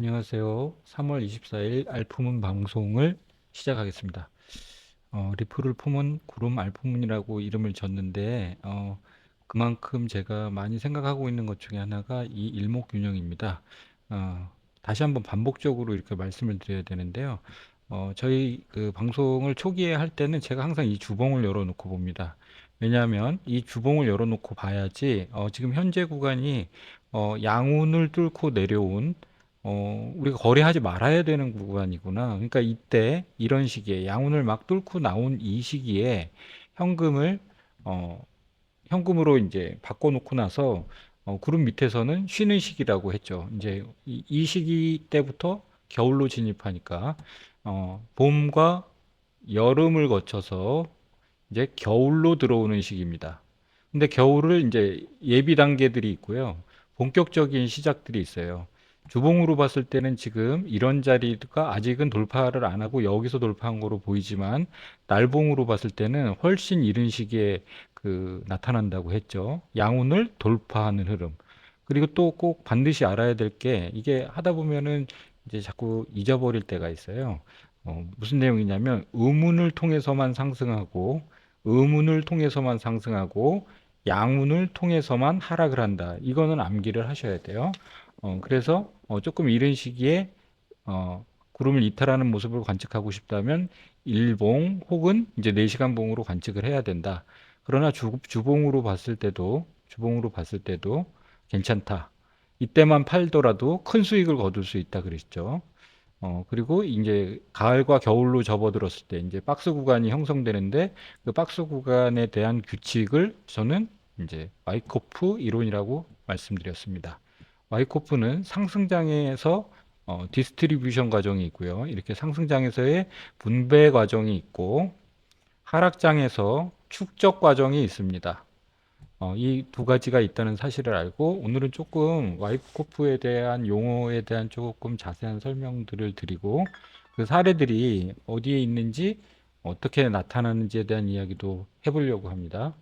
안녕하세요. 3월 24일 알품문 방송을 시작하겠습니다. 리플을 품은 구름 알품문이라고 이름을 줬는데, 그만큼 제가 많이 생각하고 있는 것 중에 하나가 이 일목균형입니다. 다시 한번 반복적으로 이렇게 말씀을 드려야 되는데요. 저희 그 방송을 초기에 할 때는 제가 항상 이 주봉을 열어놓고 봅니다. 왜냐하면 이 주봉을 열어놓고 봐야지, 지금 현재 구간이 양운을 뚫고 내려온 우리가 거래하지 말아야 되는 구간이구나. 그러니까 이때 이런 시기에 양운을 막 뚫고 나온 이 시기에 현금을 어, 현금으로 이제 바꿔놓고 나서 구름 밑에서는 쉬는 시기라고 했죠. 이제 이 시기 때부터 겨울로 진입하니까 봄과 여름을 거쳐서 이제 겨울로 들어오는 시기입니다. 근데 겨울을 이제 예비 단계들이 있고요. 본격적인 시작들이 있어요. 주봉으로 봤을 때는 지금 이런 자리가 아직은 돌파를 안 하고 여기서 돌파한 거로 보이지만 날봉으로 봤을 때는 훨씬 이른 시기에 나타난다고 했죠. 양운을 돌파하는 흐름. 그리고 또 꼭 반드시 알아야 될 게 이게 하다 보면은 이제 자꾸 잊어버릴 때가 있어요. 무슨 내용이냐면 음운을 통해서만 상승하고 음운을 통해서만 상승하고 양운을 통해서만 하락을 한다. 이거는 암기를 하셔야 돼요. 그래서 조금 이른 시기에 구름을 이탈하는 모습을 관측하고 싶다면 일봉 혹은 이제 4시간 봉으로 관측을 해야 된다. 그러나 주봉으로 봤을 때도 괜찮다. 이때만 팔더라도 큰 수익을 거둘 수 있다 그랬죠. 그리고 이제 가을과 겨울로 접어들었을 때 이제 박스 구간이 형성되는데 그 박스 구간에 대한 규칙을 저는 이제 와이코프 이론이라고 말씀드렸습니다. 와이코프는 상승장에서 디스트리뷰션 과정이 있고요. 이렇게 상승장에서의 분배 과정이 있고 하락장에서 축적 과정이 있습니다. 이 두 가지가 있다는 사실을 알고 오늘은 조금 와이프코프에 대한 용어에 대한 조금 자세한 설명들을 드리고 그 사례들이 어디에 있는지 어떻게 나타나는지에 대한 이야기도 해보려고 합니다.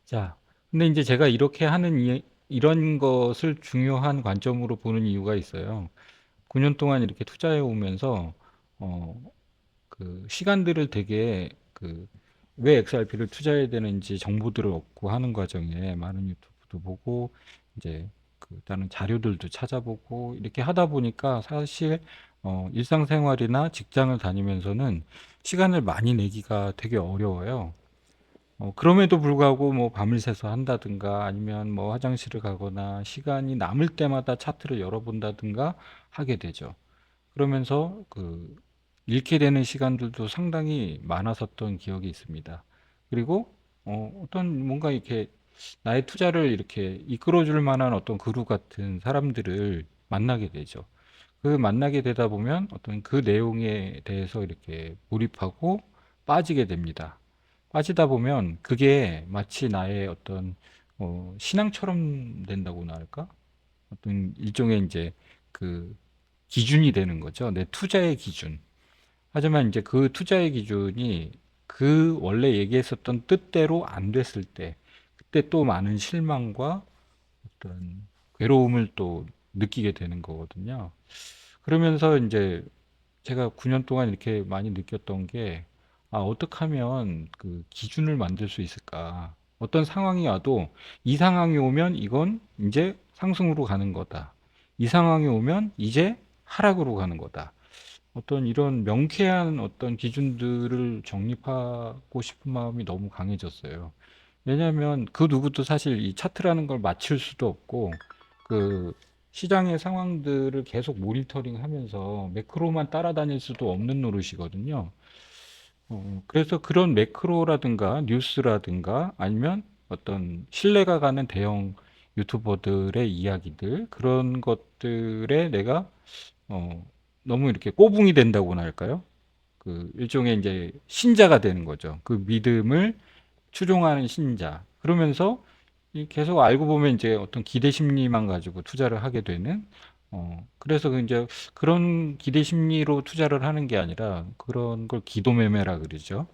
자, 근데 이제 제가 이렇게 하는 이런 것을 중요한 관점으로 보는 이유가 있어요. 9년 동안 이렇게 투자해 오면서 어, 그 시간들을 되게 왜 XRP를 투자해야 되는지 정보들을 얻고 하는 과정에 많은 유튜브도 보고 이제 다른 자료들도 찾아보고 이렇게 하다 보니까 사실 일상생활이나 직장을 다니면서는 시간을 많이 내기가 되게 어려워요. 그럼에도 불구하고 뭐 밤을 새서 한다든가 아니면 뭐 화장실을 가거나 시간이 남을 때마다 차트를 열어본다든가 하게 되죠. 그러면서 잃게 되는 시간들도 상당히 많았었던 기억이 있습니다. 그리고 어떤 뭔가 이렇게 나의 투자를 이렇게 이끌어줄 만한 어떤 그루 같은 사람들을 만나게 되죠. 그 만나게 되다 보면 어떤 그 내용에 대해서 이렇게 몰입하고 빠지게 됩니다. 빠지다 보면 그게 마치 나의 어떤 신앙처럼 된다고나 할까? 어떤 일종의 이제 그 기준이 되는 거죠. 내 투자의 기준. 하지만 이제 그 투자의 기준이 그 원래 얘기했었던 뜻대로 안 됐을 때, 그때 또 많은 실망과 어떤 괴로움을 또 느끼게 되는 거거든요. 그러면서 이제 제가 9년 동안 이렇게 많이 느꼈던 게, 어떻게 하면 그 기준을 만들 수 있을까? 어떤 상황이 와도 이 상황이 오면 이건 이제 상승으로 가는 거다. 이 상황이 오면 이제 하락으로 가는 거다. 어떤 이런 명쾌한 어떤 기준들을 정립하고 싶은 마음이 너무 강해졌어요. 왜냐하면 그 누구도 사실 이 차트라는 걸 맞출 수도 없고, 그 시장의 상황들을 계속 모니터링 하면서 매크로만 따라다닐 수도 없는 노릇이거든요. 그래서 그런 매크로라든가 뉴스라든가 아니면 어떤 신뢰가 가는 대형 유튜버들의 이야기들, 그런 것들에 내가 어, 너무 이렇게 꼬붕이 된다고나 할까요? 일종의 이제 신자가 되는 거죠. 그 믿음을 추종하는 신자. 그러면서 계속 알고 보면 이제 어떤 기대 심리만 가지고 투자를 하게 되는, 그래서 이제 그런 기대 심리로 투자를 하는 게 아니라 그런 걸 기도 매매라 그러죠.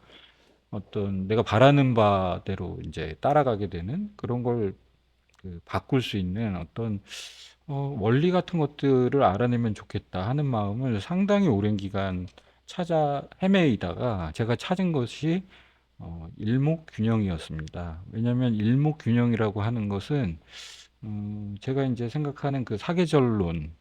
어떤 내가 바라는 바대로 이제 따라가게 되는 그런 걸 바꿀 수 있는 어떤 원리 같은 것들을 알아내면 좋겠다 하는 마음을 상당히 오랜 기간 찾아 헤매이다가 제가 찾은 것이 일목균형이었습니다. 왜냐하면 일목균형이라고 하는 것은 제가 이제 생각하는 그 사계절론,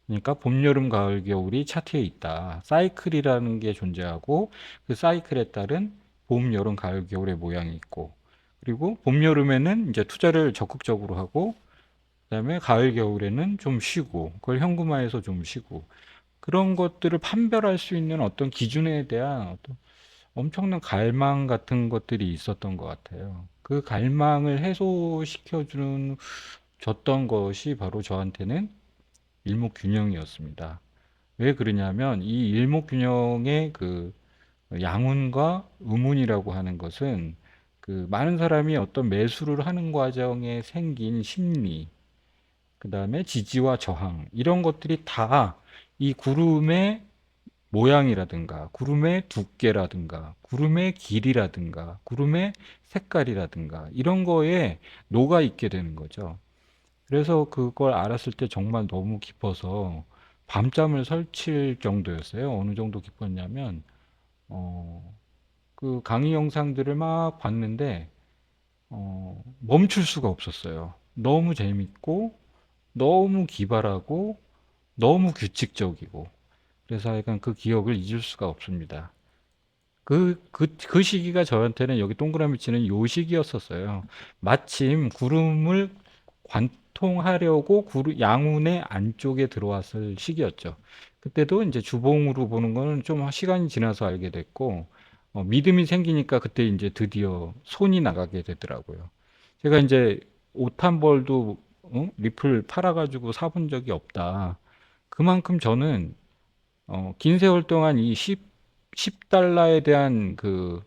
그러니까 봄, 여름, 가을, 겨울이 차트에 있다. 사이클이라는 게 존재하고 그 사이클에 따른 봄, 여름, 가을, 겨울의 모양이 있고, 그리고 봄, 여름에는 이제 투자를 적극적으로 하고, 그다음에 가을, 겨울에는 좀 쉬고, 그걸 현금화해서 좀 쉬고, 그런 것들을 판별할 수 있는 어떤 기준에 대한 어떤 엄청난 갈망 같은 것들이 있었던 것 같아요. 그 갈망을 해소시켜주는 줬던 것이 바로 저한테는 일목균형이었습니다. 왜 그러냐면 이 일목균형의 그 양운과 음운이라고 하는 것은 그 많은 사람이 어떤 매수를 하는 과정에 생긴 심리, 그 다음에 지지와 저항, 이런 것들이 다 이 구름의 모양이라든가, 구름의 두께라든가, 구름의 길이라든가, 구름의 색깔이라든가, 이런 거에 녹아 있게 되는 거죠. 그래서 그걸 알았을 때 정말 너무 깊어서 밤잠을 설칠 정도였어요. 어느 정도 깊었냐면, 어, 그 강의 영상들을 막 봤는데, 멈출 수가 없었어요. 너무 재밌고, 너무 기발하고, 너무 규칙적이고. 그래서 약간 그 기억을 잊을 수가 없습니다. 그 시기가 저한테는 여기 동그라미 치는 요 시기였었어요. 마침 구름을 관통하려고 양운의 안쪽에 들어왔을 시기였죠. 그때도 이제 주봉으로 보는 거는 좀 시간이 지나서 알게 됐고, 믿음이 생기니까 그때 이제 드디어 손이 나가게 되더라고요. 제가 이제 옷 한 벌도 리플 팔아가지고 사본 적이 없다. 그만큼 저는 긴 세월 동안 이 10달러에 대한 그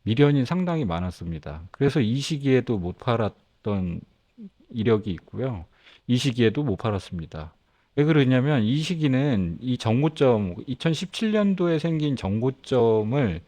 미련이 상당히 많았습니다. 그래서 이 시기에도 못 팔았던 이력이 있고요. 이 시기에도 못 팔았습니다. 왜 그러냐면 이 시기는 이 정고점, 2017년도에 생긴 정고점을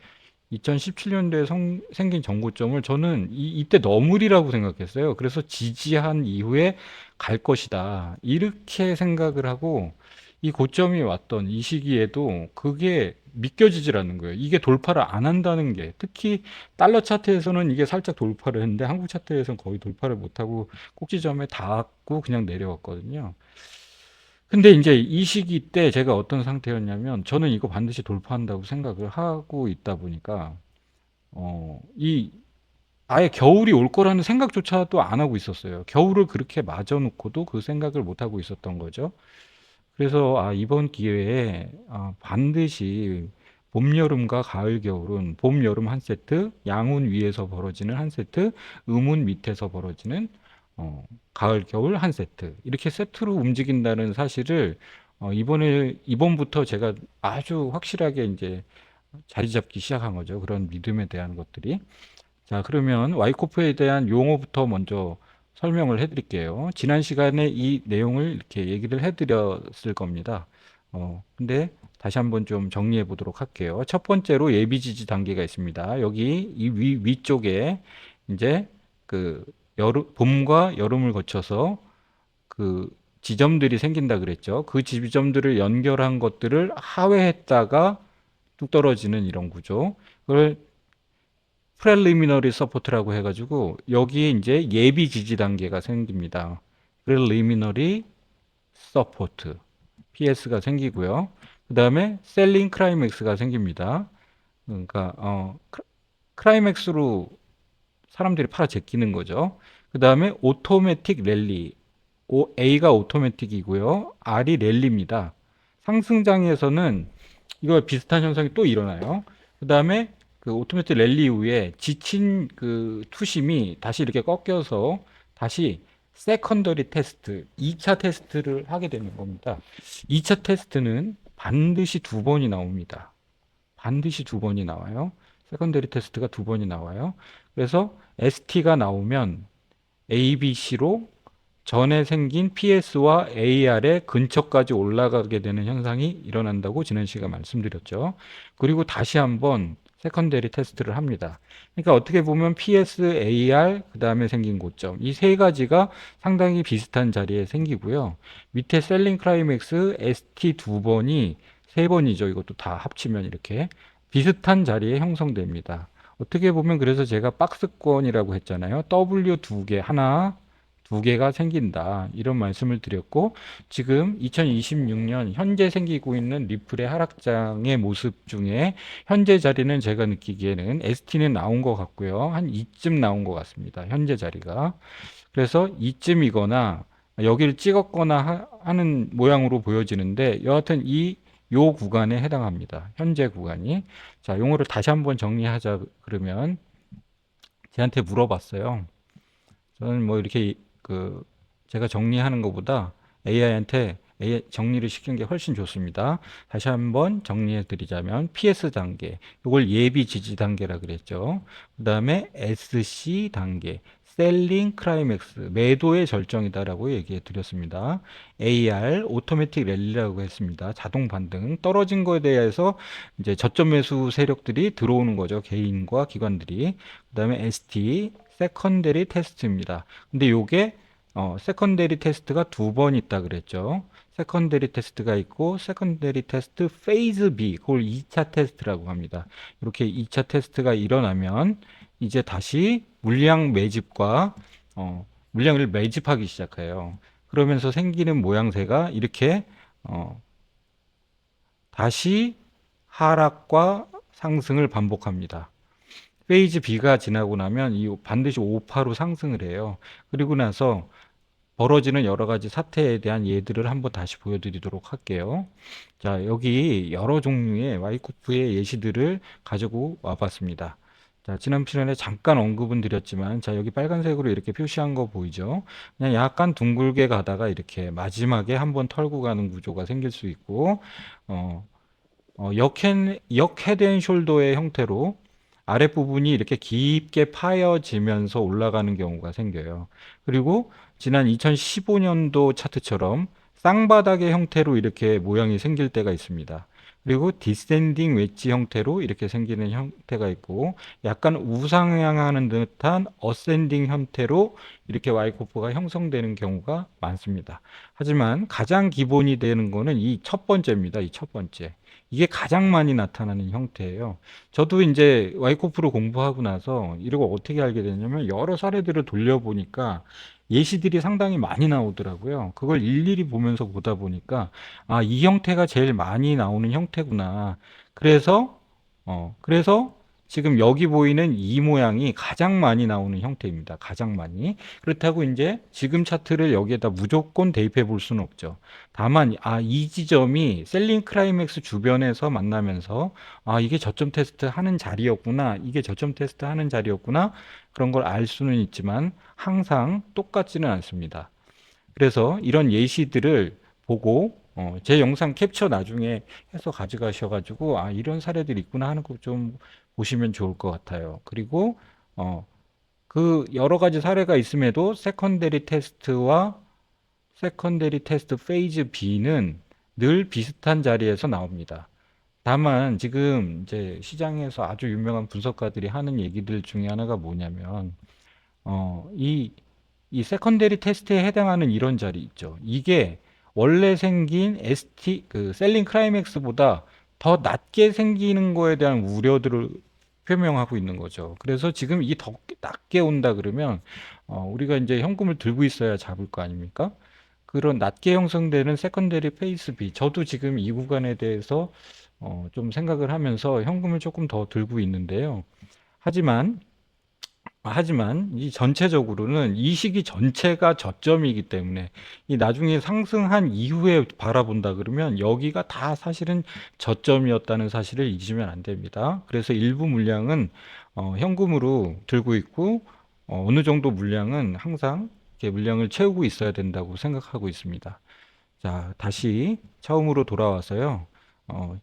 2017년도에 생긴 정고점을 저는 이때 너물이라고 생각했어요. 그래서 지지한 이후에 갈 것이다. 이렇게 생각을 하고 이 고점이 왔던 이 시기에도 그게 믿겨지질 않는 거예요. 이게 돌파를 안 한다는 게. 특히 달러 차트에서는 이게 살짝 돌파를 했는데 한국 차트에서는 거의 돌파를 못하고 꼭지점에 닿았고 그냥 내려왔거든요. 근데 이제 이 시기 때 제가 어떤 상태였냐면 저는 이거 반드시 돌파한다고 생각을 하고 있다 보니까 이 아예 겨울이 올 거라는 생각조차도 안 하고 있었어요. 겨울을 그렇게 맞아 놓고도 그 생각을 못 하고 있었던 거죠. 그래서 이번 기회에 반드시 봄, 여름과 가을, 겨울은 봄, 여름 한 세트, 양운 위에서 벌어지는 한 세트, 음운 밑에서 벌어지는 가을, 겨울 한 세트. 이렇게 세트로 움직인다는 사실을 이번부터 제가 아주 확실하게 이제 자리 잡기 시작한 거죠. 그런 믿음에 대한 것들이. 자, 그러면 와이코프에 대한 용어부터 먼저 설명을 해드릴게요. 지난 시간에 이 내용을 이렇게 얘기를 해드렸을 겁니다. 근데 다시 한번 좀 정리해 보도록 할게요. 첫 번째로 예비 지지 단계가 있습니다. 여기 이 위쪽에 이제 그 봄과 여름을 거쳐서 그 지점들이 생긴다 그랬죠. 그 지점들을 연결한 것들을 하회했다가 뚝 떨어지는 이런 구조. 그걸 프렐리미너리 서포트라고 해가지고 여기에 이제 예비 지지 단계가 생깁니다. 프렐리미너리 서포트 PS가 생기고요. 그 다음에 셀링 클라이맥스가 생깁니다. 그러니까 클라이맥스로 사람들이 팔아 제끼는 거죠. 그 다음에 오토매틱 랠리, A가 오토매틱이고요. R이 랠리입니다. 상승장에서는 이거 비슷한 현상이 또 일어나요. 그 다음에 그 오토매틱 랠리 이후에 지친 그 투심이 다시 이렇게 꺾여서 다시 세컨더리 테스트, 2차 테스트를 하게 되는 겁니다. 2차 테스트는 반드시 두 번이 나옵니다. 반드시 두 번이 나와요. 세컨더리 테스트가 두 번이 나와요. 그래서 ST가 나오면 ABC로 전에 생긴 PS와 AR의 근처까지 올라가게 되는 현상이 일어난다고 지난 시간에 말씀드렸죠. 그리고 다시 한번 세컨데리 테스트를 합니다. 그러니까 어떻게 보면 PS, AR, 그 다음에 생긴 고점. 이 세 가지가 상당히 비슷한 자리에 생기고요. 밑에 셀링 클라이맥스, ST 두 번이 세 번이죠. 이것도 다 합치면 이렇게 비슷한 자리에 형성됩니다. 어떻게 보면 그래서 제가 박스권이라고 했잖아요. W 두 개, 하나, 두 개가 생긴다. 이런 말씀을 드렸고, 지금 2026년 현재 생기고 있는 리플의 하락장의 모습 중에 현재 자리는 제가 느끼기에는 ST는 나온 것 같고요. 한 이쯤 나온 것 같습니다. 현재 자리가. 그래서 이쯤이거나 여기를 찍었거나 하는 모양으로 보여지는데 여하튼 요 구간에 해당합니다. 현재 구간이. 자, 용어를 다시 한번 정리하자 그러면 제한테 물어봤어요. 저는 뭐 이렇게 그 제가 정리하는 것보다 AI한테 정리를 시키는 게 훨씬 좋습니다. 다시 한번 정리해 드리자면 PS 단계, 이걸 예비 지지 단계라 그랬죠. 그 다음에 SC 단계, 셀링 클라이맥스, 매도의 절정이다라고 얘기해 드렸습니다. AR, 오토매틱 랠리라고 했습니다. 자동 반등, 떨어진 거에 대해서 이제 저점 매수 세력들이 들어오는 거죠. 개인과 기관들이. 그 다음에 ST, 세컨데리 테스트입니다. 근데 요게 세컨데리 테스트가 두 번 있다 그랬죠. 세컨데리 테스트가 있고 세컨데리 테스트 페이즈 B, 그걸 2차 테스트라고 합니다. 이렇게 2차 테스트가 일어나면 이제 다시 물량 매집과 물량을 매집하기 시작해요. 그러면서 생기는 모양새가 이렇게 다시 하락과 상승을 반복합니다. 페이지 B가 지나고 나면 이 반드시 5파로 상승을 해요. 그리고 나서 벌어지는 여러 가지 사태에 대한 예들을 한번 다시 보여드리도록 할게요. 자, 여기 여러 종류의 와이쿠프의 예시들을 가지고 와봤습니다. 자, 지난 시간에 잠깐 언급은 드렸지만, 자, 여기 빨간색으로 이렇게 표시한 거 보이죠? 그냥 약간 둥글게 가다가 이렇게 마지막에 한번 털고 가는 구조가 생길 수 있고, 어, 역 헤드앤숄더의 형태로 아랫부분이 이렇게 깊게 파여지면서 올라가는 경우가 생겨요. 그리고 지난 2015년도 차트처럼 쌍바닥의 형태로 이렇게 모양이 생길 때가 있습니다. 그리고 디센딩 웨지 형태로 이렇게 생기는 형태가 있고 약간 우상향하는 듯한 어센딩 형태로 이렇게 와이코프가 형성되는 경우가 많습니다. 하지만 가장 기본이 되는 거는 이 첫 번째입니다. 이 첫 번째. 이게 가장 많이 나타나는 형태예요. 저도 이제 와이코프를 공부하고 나서 이러고 어떻게 알게 됐냐면 여러 사례들을 돌려보니까 예시들이 상당히 많이 나오더라고요. 그걸 일일이 보면서 보다 보니까 아, 이 형태가 제일 많이 나오는 형태구나. 그래서 지금 여기 보이는 이 모양이 가장 많이 나오는 형태입니다. 가장 많이. 그렇다고 이제 지금 차트를 여기에다 무조건 대입해 볼 수는 없죠. 다만 이 지점이 셀링 클라이맥스 주변에서 만나면서 이게 저점 테스트 하는 자리였구나. 이게 저점 테스트 하는 자리였구나. 그런 걸 알 수는 있지만 항상 똑같지는 않습니다. 그래서 이런 예시들을 보고 제 영상 캡처 나중에 해서 가져가셔가지고 이런 사례들이 있구나 하는 거 좀 보시면 좋을 것 같아요. 그리고 그 여러 가지 사례가 있음에도 세컨데리 테스트와 세컨데리 테스트 페이즈 B는 늘 비슷한 자리에서 나옵니다. 다만 지금 이제 시장에서 아주 유명한 분석가들이 하는 얘기들 중에 하나가 뭐냐면 어, 이, 이 세컨데리 테스트에 해당하는 이런 자리 있죠. 이게 원래 생긴 그 셀링 클라이맥스보다 더 낮게 생기는 거에 대한 우려들을 표명하고 있는 거죠. 그래서 지금 이게 더 낮게 온다 그러면 우리가 이제 현금을 들고 있어야 잡을 거 아닙니까? 그런 낮게 형성되는 세컨데리 페이스 B. 저도 지금 이 구간에 대해서 좀 생각을 하면서 현금을 조금 더 들고 있는데요. 하지만 이 전체적으로는 이 시기 전체가 저점이기 때문에 이 나중에 상승한 이후에 바라본다 그러면 여기가 다 사실은 저점이었다는 사실을 잊으면 안 됩니다. 그래서 일부 물량은 현금으로 들고 있고 어느 정도 물량은 항상 이렇게 물량을 채우고 있어야 된다고 생각하고 있습니다. 자, 다시 처음으로 돌아와서요. 어,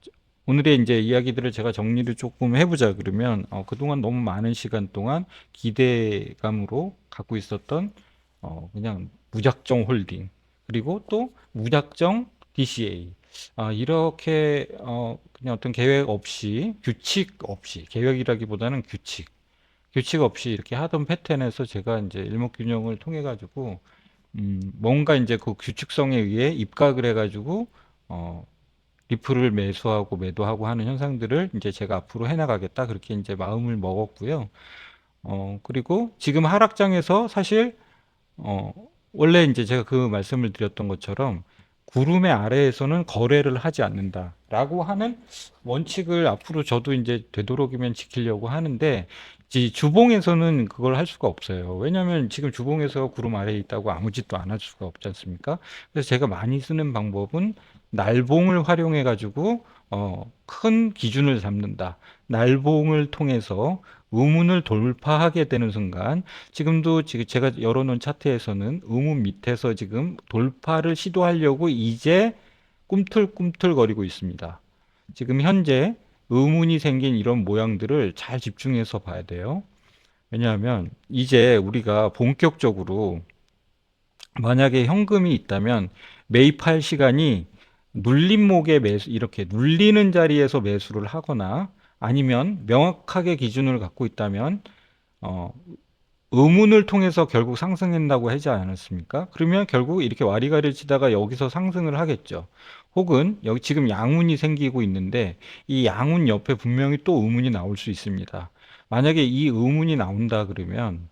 오늘의 이제 이야기들을 제가 정리를 조금 해보자 그러면 그동안 너무 많은 시간 동안 기대감으로 갖고 있었던 그냥 무작정 홀딩 그리고 또 무작정 DCA 이렇게 그냥 어떤 계획 없이, 규칙 없이, 계획이라기보다는 규칙 없이 이렇게 하던 패턴에서 제가 이제 일목균형을 통해 가지고 뭔가 이제 그 규칙성에 의해 입각을 해 가지고 어 리플을 매수하고 매도하고 하는 현상들을 이제 제가 앞으로 해나가겠다 그렇게 이제 마음을 먹었고요. 그리고 지금 하락장에서 사실 어, 원래 이제 제가 그 말씀을 드렸던 것처럼 구름의 아래에서는 거래를 하지 않는다라고 하는 원칙을 앞으로 저도 이제 되도록이면 지키려고 하는데, 이 주봉에서는 그걸 할 수가 없어요. 왜냐하면 지금 주봉에서 구름 아래에 있다고 아무 짓도 안 할 수가 없지 않습니까? 그래서 제가 많이 쓰는 방법은 날봉을 활용해 가지고 큰 기준을 잡는다. 날봉을 통해서 의문을 돌파하게 되는 순간, 지금도 지금 제가 열어놓은 차트에서는 의문 밑에서 지금 돌파를 시도하려고 이제 꿈틀꿈틀거리고 있습니다. 지금 현재 의문이 생긴 이런 모양들을 잘 집중해서 봐야 돼요. 왜냐하면 이제 우리가 본격적으로 만약에 현금이 있다면 매입할 시간이 눌림목에 매수, 이렇게 눌리는 자리에서 매수를 하거나, 아니면 명확하게 기준을 갖고 있다면 어, 의문을 통해서 결국 상승한다고 하지 않았습니까? 그러면 결국 이렇게 와리가리를 치다가 여기서 상승을 하겠죠. 혹은 여기 지금 양운이 생기고 있는데 이 양운 옆에 분명히 또 의문이 나올 수 있습니다. 만약에 이 의문이 나온다 그러면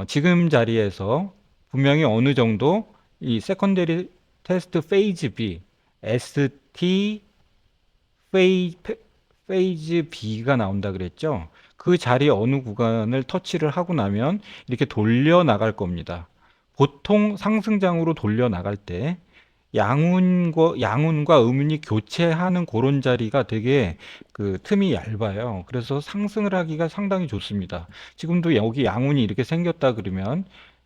지금 자리에서 분명히 어느 정도 이 세컨더리 테스트 페이즈 B, ST 페이즈 B가 나온다 그랬죠. 그 자리 어느 구간을 터치를 하고 나면 이렇게 돌려 나갈 겁니다. 보통 상승장으로 돌려 나갈 때 양운과 음운이 교체하는 그런 자리가 되게 그 틈이 얇아요. 그래서 상승을 하기가 상당히 좋습니다. 지금도 여기 양운이 이렇게 생겼다 그러면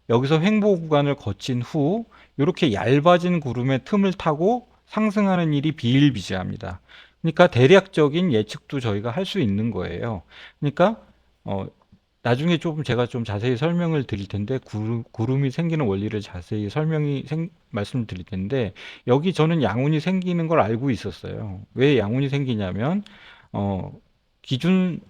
여기서 횡보 구간을 거친 후 이렇게 얇아진 구름의 틈을 타고 상승하는 일이 비일비재합니다. 그러니까 대략적인 예측도 저희가 할 수 있는 거예요. 그러니까 어, 나중에 조금 제가 좀 자세히 설명을 드릴 텐데, 구름이 생기는 원리를 자세히 말씀을 드릴 텐데, 여기 저는 양운이 생기는 걸 알고 있었어요. 왜 양운이 생기냐면 어, 기준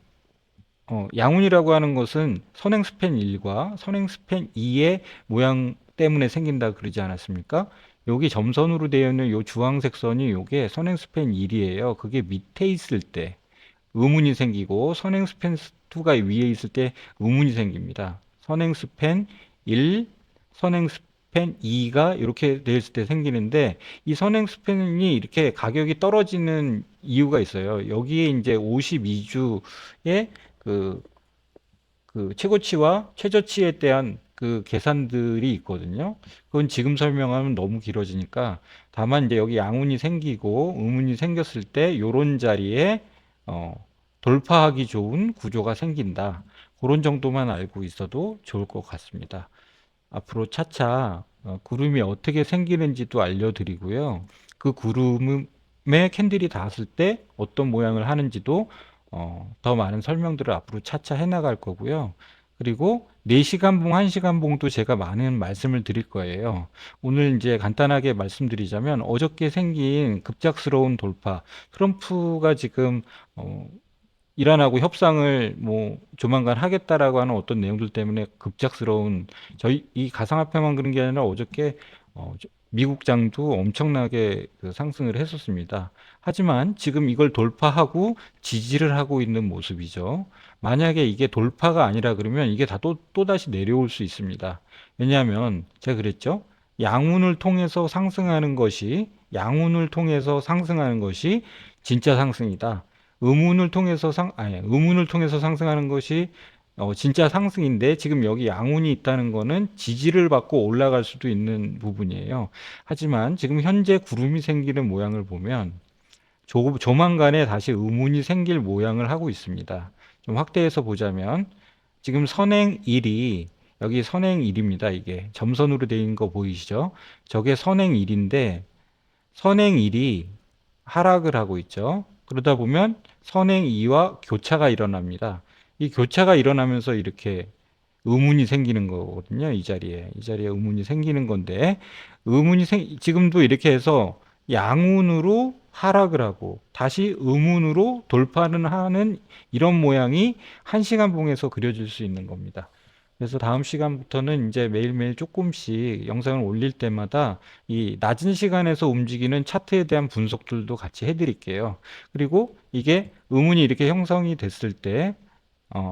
양운이라고 하는 것은 선행 스팬 1과 선행 스팬 2의 모양 때문에 생긴다 그러지 않았습니까? 여기 점선으로 되어 있는 요 주황색 선이 요게 선행 스팬 1이에요. 그게 밑에 있을 때 의문이 생기고, 선행 스팬 2가 위에 있을 때 의문이 생깁니다. 선행 스팬 1, 선행 스팬 2가 이렇게 되어 있을 때 생기는데, 이 선행 스팬이 이렇게 가격이 떨어지는 이유가 있어요. 여기에 이제 52주의 그, 그 최고치와 최저치에 대한 그 계산들이 있거든요. 그건 지금 설명하면 너무 길어지니까, 다만 이제 여기 양운이 생기고 의문이 생겼을 때 요런 자리에 어, 돌파하기 좋은 구조가 생긴다. 그런 정도만 알고 있어도 좋을 것 같습니다. 앞으로 차차 구름이 어떻게 생기는지도 알려드리고요. 그 구름에 캔들이 닿았을 때 어떤 모양을 하는지도 더 많은 설명들을 앞으로 차차 해나갈 거고요. 그리고 4시간 봉, 1시간 봉도 제가 많은 말씀을 드릴 거예요. 오늘 이제 간단하게 말씀드리자면, 어저께 생긴 급작스러운 돌파, 트럼프가 지금 이란하고 협상을 뭐 조만간 하겠다라고 하는 어떤 내용들 때문에 급작스러운, 저희 이 가상화폐만 그런 게 아니라 어저께 미국장도 엄청나게 그 상승을 했었습니다. 하지만 지금 이걸 돌파하고 지지를 하고 있는 모습이죠. 만약에 이게 돌파가 아니라 그러면 이게 다 또다시 내려올 수 있습니다. 왜냐하면 제가 그랬죠. 양운을 통해서 상승하는 것이 진짜 상승이다. 의문을 통해서 상승하는 것이 진짜 상승인데, 지금 여기 양운이 있다는 거는 지지를 받고 올라갈 수도 있는 부분이에요. 하지만 지금 현재 구름이 생기는 모양을 보면 조만간에 다시 의문이 생길 모양을 하고 있습니다. 좀 확대해서 보자면, 지금 선행1이 여기 선행1입니다. 이게 점선으로 되어 있는 거 보이시죠? 저게 선행1인데 선행1이 하락을 하고 있죠. 그러다 보면 선행2와 교차가 일어납니다. 이 교차가 일어나면서 이렇게 의문이 생기는 거거든요. 이 자리에 의문이 생기는 건데, 지금도 이렇게 해서 양운으로 하락을 하고 다시 음운으로 돌파는 하는 이런 모양이 1시간 봉에서 그려질 수 있는 겁니다. 그래서 다음 시간부터는 이제 매일매일 조금씩 영상을 올릴 때마다 이 낮은 시간에서 움직이는 차트에 대한 분석들도 같이 해드릴게요. 그리고 이게 음운이 이렇게 형성이 됐을 때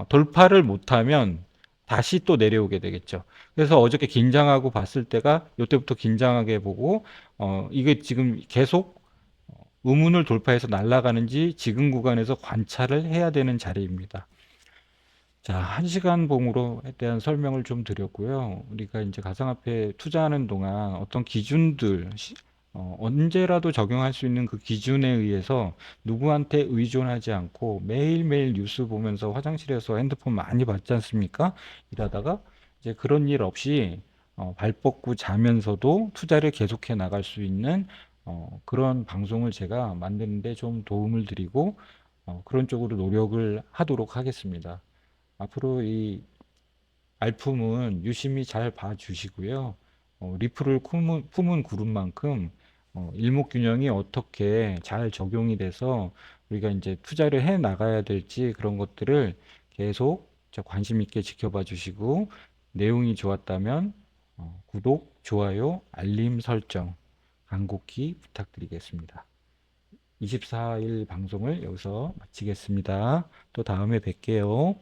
돌파를 못하면 다시 또 내려오게 되겠죠. 그래서 어저께 긴장하고 봤을 때가 이때부터 긴장하게 보고 이게 지금 계속 음운을 돌파해서 날아가는지 지금 구간에서 관찰을 해야 되는 자리입니다. 자, 1시간 봉으로 대한 설명을 좀 드렸고요. 우리가 이제 가상화폐 투자하는 동안 어떤 기준들, 언제라도 적용할 수 있는 그 기준에 의해서 누구한테 의존하지 않고 매일매일 뉴스 보면서 화장실에서 핸드폰 많이 봤지 않습니까? 일하다가 이제 그런 일 없이 발 뻗고 자면서도 투자를 계속해 나갈 수 있는 그런 방송을 제가 만드는데 좀 도움을 드리고 그런 쪽으로 노력을 하도록 하겠습니다. 앞으로 이 알품은 유심히 잘 봐주시고요. 리플을 품은 그룹만큼 일목균형이 어떻게 잘 적용이 돼서 우리가 이제 투자를 해 나가야 될지 그런 것들을 계속 관심 있게 지켜봐 주시고 내용이 좋았다면 구독, 좋아요, 알림 설정 간곡히 부탁드리겠습니다. 24일 방송을 여기서 마치겠습니다. 또 다음에 뵐게요.